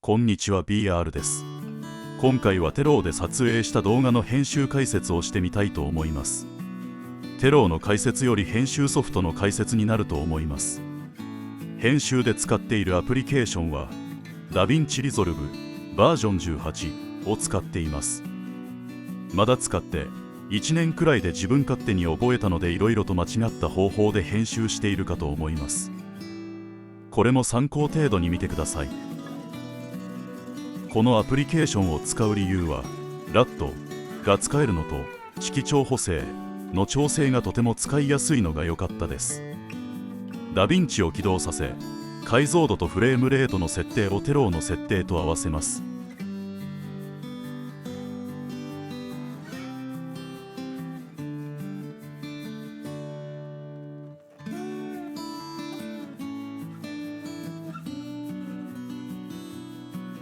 こんにちは BR です。今回はテローで撮影した動画の編集解説をしてみたいと思います。テローの解説より編集ソフトの解説になると思います。編集で使っているアプリケーションはダヴィンチリゾルブバージョン18を使っています。まだ使って1年くらいで自分勝手に覚えたのでいろいろと間違った方法で編集しているかと思います。これも参考程度に見てください。このアプリケーションを使う理由は RAT が使えるのと色調補正の調整がとても使いやすいのが良かったです。ダヴィンチを起動させ解像度とフレームレートの設定をテローの設定と合わせます。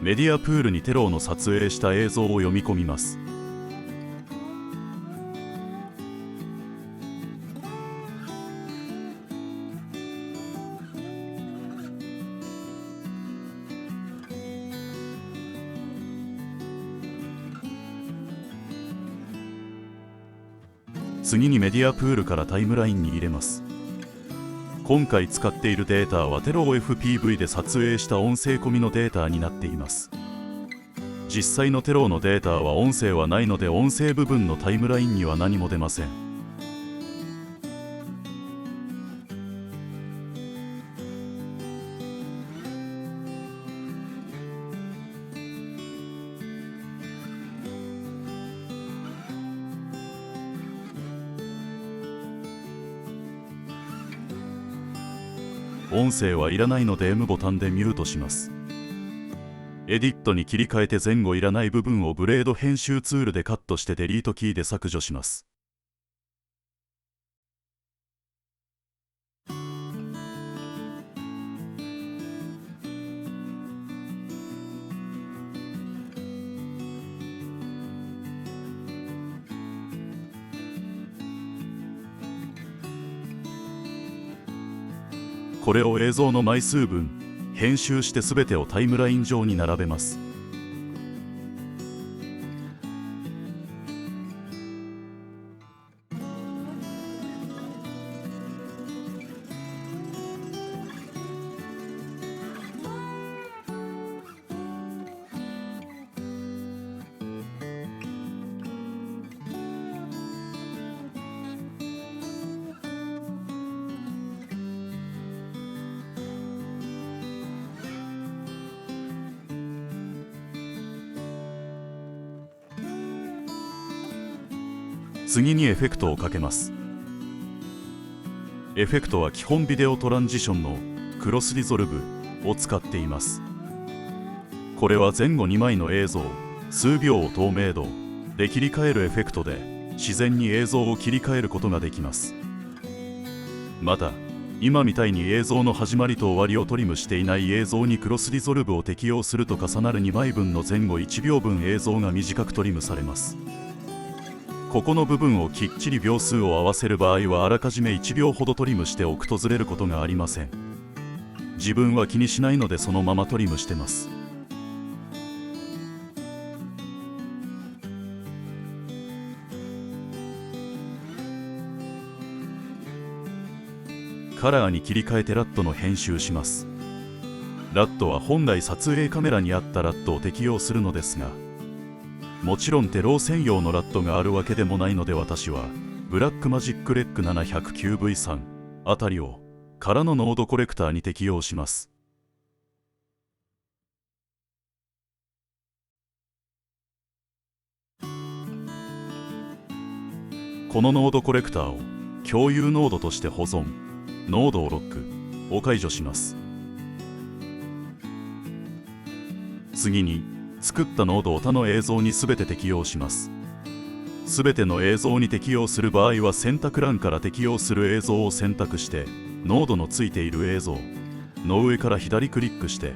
メディアプールにテローの撮影した映像を読み込みます。次にメディアプールからタイムラインに入れます。今回使っているデータはテロー FPV で撮影した音声込みのデータになっています。実際のテローのデータは音声はないので音声部分のタイムラインには何も出ません。音声はいらないので M ボタンでミュートします。エディットに切り替えて前後いらない部分をブレード編集ツールでカットしてデリートキーで削除します。これを映像の枚数分編集して全てをタイムライン上に並べます。次にエフェクトをかけます。エフェクトは基本ビデオトランジションのクロスリゾルブを使っています。これは前後2枚の映像数秒を透明度で切り替えるエフェクトで自然に映像を切り替えることができます。また今みたいに映像の始まりと終わりをトリムしていない映像にクロスリゾルブを適用すると重なる2枚分の前後1秒分映像が短くトリムされます。ここの部分をきっちり秒数を合わせる場合はあらかじめ1秒ほどトリムしておくとずれることがありません。自分は気にしないのでそのままトリムしてます。カラーに切り替えてラットの編集します。ラットは本来撮影カメラにあったラットを適用するのですが、もちろんテロー専用のラットがあるわけでもないので私はブラックマジックレック 709V3 あたりを空のノードコレクターに適用します。このノードコレクターを共有ノードとして保存、ノードをロックを解除します。次に作ったノードを他の映像に全て適用します。全ての映像に適用する場合は選択欄から適用する映像を選択してノードのついている映像の上から左クリックして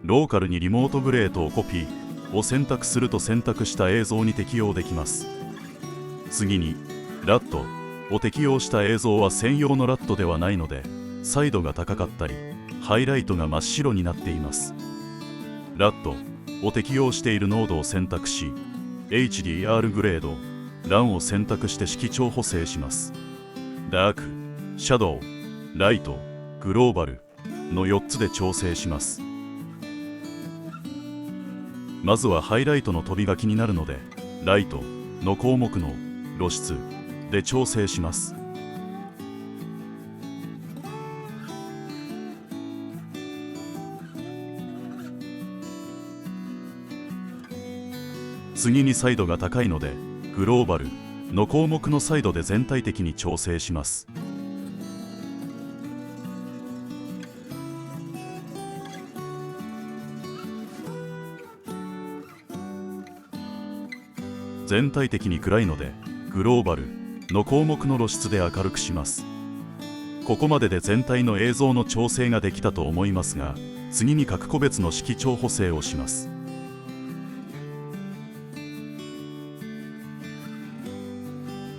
ローカルにリモートグレートをコピーを選択すると選択した映像に適用できます。次にラットを適用した映像は専用のラットではないので、彩度が高かったりハイライトが真っ白になっています。LAT を適用しているノードを選択し、HDR グレード、LAN を選択して色調補正します。ダーク、シャドウ、ライト、グローバルの4つで調整します。まずはハイライトの飛びが気になるので、ライトの項目の露出で調整します。次にサイドが高いので、グローバルの項目のサイドで全体的に調整します。全体的に暗いので、グローバルの項目の露出で明るくします。ここまでで全体の映像の調整ができたと思いますが、次に各個別の色調補正をします。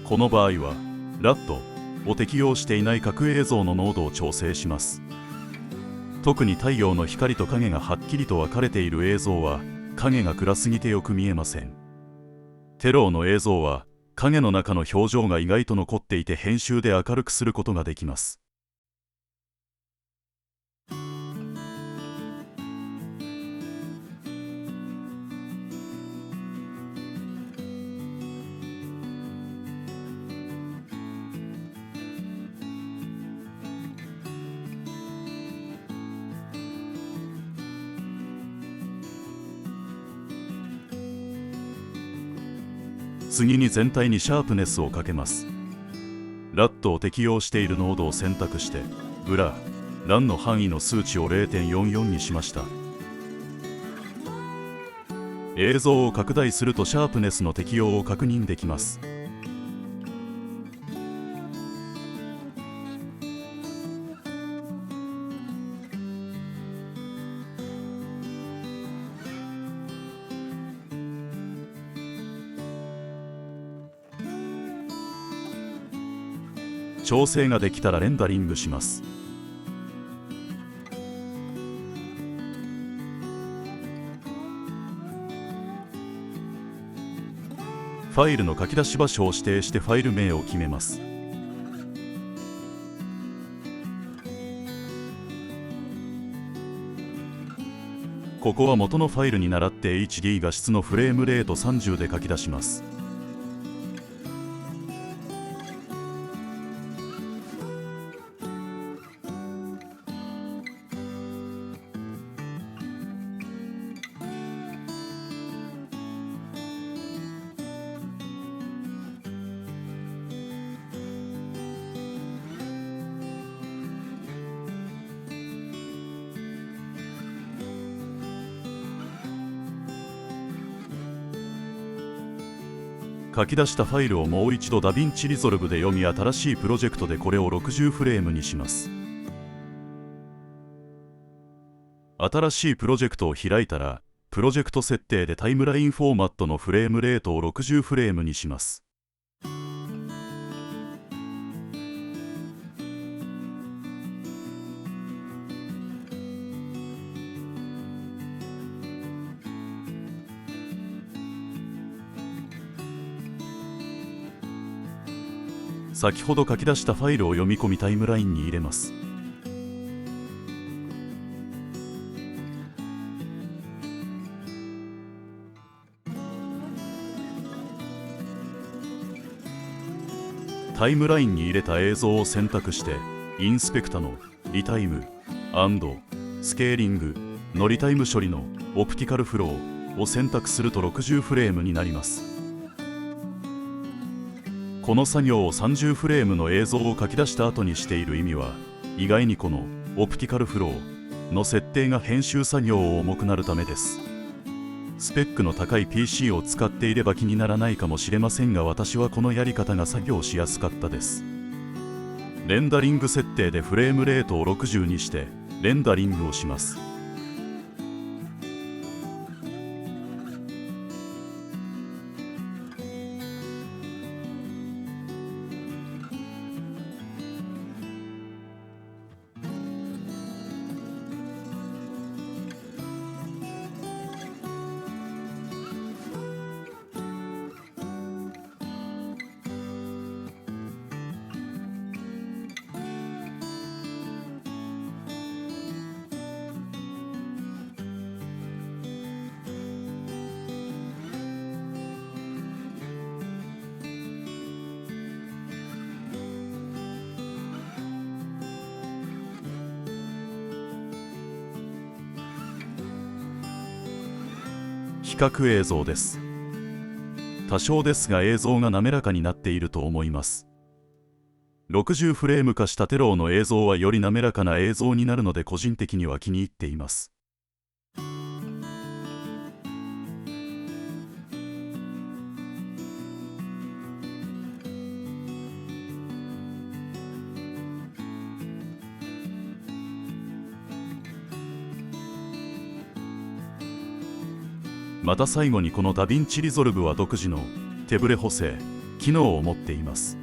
この場合は LAT を適用していない各映像の濃度を調整します。特に太陽の光と影がはっきりと分かれている映像は影が暗すぎてよく見えません。テローの映像は影の中の表情が意外と残っていて編集で明るくすることができます。次に全体にシャープネスをかけます。LAT を適用しているノードを選択して、ブラー、LAN の範囲の数値を 0.44 にしました。映像を拡大するとシャープネスの適用を確認できます。調整ができたらレンダリングします。ファイルの書き出し場所を指定してファイル名を決めます。ここは元のファイルに倣って HD 画質のフレームレート30で書き出します。書き出したファイルをもう一度ダヴィンチリゾルブで読み、新しいプロジェクトでこれを60フレームにします。新しいプロジェクトを開いたら、プロジェクト設定でタイムラインフォーマットのフレームレートを60フレームにします。先ほど書き出したファイルを読み込みタイムラインに入れます。タイムラインに入れた映像を選択して、インスペクタのリタイム&スケーリングのリタイム処理のオプティカルフローを選択すると60フレームになります。この作業を30フレームの映像を書き出した後にしている意味は、意外にこのオプティカルフローの設定が編集作業を重くなるためです。スペックの高い PC を使っていれば気にならないかもしれませんが、私はこのやり方が作業しやすかったです。レンダリング設定でフレームレートを60にしてレンダリングをします。較映像です。多少ですが映像が滑らかになっていると思います。60フレーム化したテローの映像はより滑らかな映像になるので個人的には気に入っています。また最後にこのダヴィンチリゾルブは独自の手ブレ補正機能を持っています。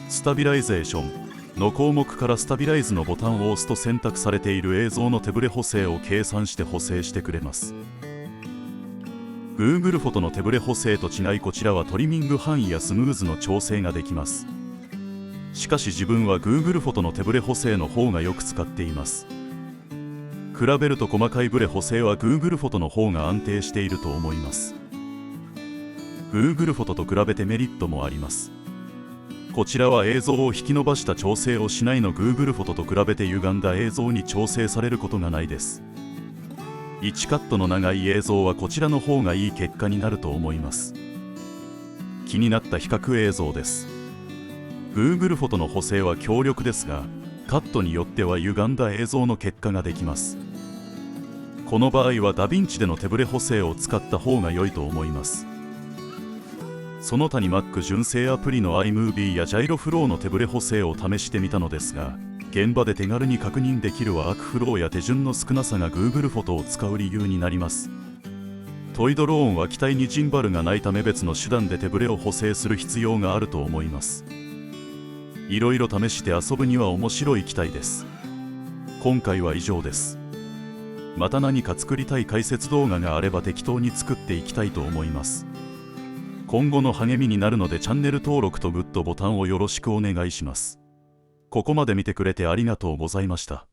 スタビライゼーションの項目からスタビライズのボタンを押すと選択されている映像の手ブレ補正を計算して補正してくれます。Google フォトの手ブレ補正と違い、こちらはトリミング範囲やスムーズの調整ができます。しかし自分は Google フォトの手ブレ補正の方がよく使っています。比べると細かいブレ補正は Google フォトの方が安定していると思います。Google フォトと比べてメリットもあります。こちらは映像を引き伸ばした調整をしないの Google フォトと比べて歪んだ映像に調整されることがないです。1カットの長い映像はこちらの方がいい結果になると思います。気になった比較映像です。Google フォトの補正は強力ですが、カットによっては歪んだ映像の結果ができます。この場合はダヴィンチでの手ブレ補正を使った方が良いと思います。その他に Mac 純正アプリの iMovie や GyroFlow の手ブレ補正を試してみたのですが、現場で手軽に確認できるワークフローや手順の少なさが Google フォトを使う理由になります。トイドローンは機体にジンバルがないため別の手段で手ブレを補正する必要があると思います。いろいろ試して遊ぶには面白い機体です。今回は以上です。また何か作りたい解説動画があれば適当に作っていきたいと思います。今後の励みになるのでチャンネル登録とグッドボタンをよろしくお願いします。ここまで見てくれてありがとうございました。